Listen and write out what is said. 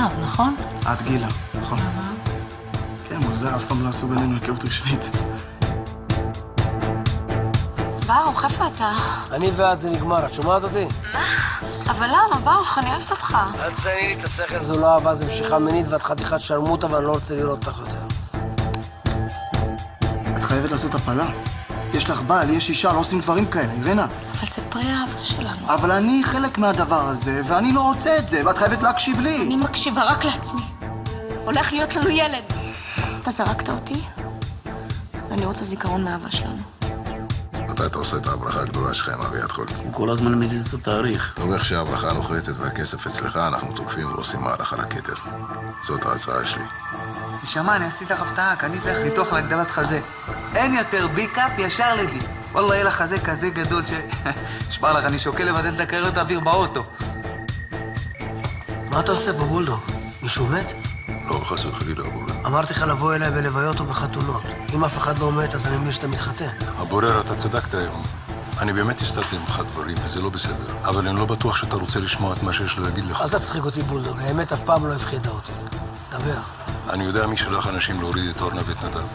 זהב, נכון? את גילה, נכון. כן, מוזר, אף פעם לא עשו בינינו היכרות רשמית. ברוך, איפה אתה? אני ואת זה נגמר, את שומעת אותי? מה? אבל למה, ברוך, אני אוהבת אותך. אל תצייני לי את השכל. זו לא אהבה, זו משיכה מינית ואת חתיכת שרמוטה ואני לא רוצה לראות אותך יותר. את חייבת לעשות הפלה. יש לך בעל, יש אישה, לא עושים דברים כאלה, אירנה. אבל זה פרי האהבה שלנו. אבל אני חלק מהדבר הזה, ואני לא רוצה את זה, ואת חייבת להקשיב לי. אני מקשיבה רק לעצמי. הולך להיות לנו ילד. אתה זרקת אותי? ואני רוצה זיכרון מהאהבה שלנו. מתי אתה עושה את ההברכה הגדולה שלך עם אביעד חול? הוא כל הזמן מזיז את התאריך. טוב, איך שההברכה נוחתת והכסף אצלך, אנחנו תוקפים ועושים מהלך על הכתר. זאת ההצעה שלי. נשמה, אני עשיתי לך הפתעה, קנית לך ניתוח להגדלת חזה. אין יותר בי-קאפ ישר לדי. וואלה, יהיה לך חזה כזה גדול ששפר לך, אני שוקל לבטל את הקריירות האוויר באוטו. מה אתה עושה בבולדוג? מישהו מת? לא, חס וחלילה, הבורר. אמרתי לך לבוא אליי בלוויות או בחתונות. אם אף אחד לא מת, אז אני מבין שאתה מתחתן. הבורר, אתה צדקת היום. אני באמת הסתרתי ממך דברים, וזה לא בסדר. אבל אני לא בטוח שאתה רוצה לשמוע את מה שיש לי להגיד לך. אל תצחיק אותי, בולדוג. האמת אף פעם לא הפחידה אותי. דבר. אני יודע מי שלח אנשים להוריד את אורנה ואת נדב.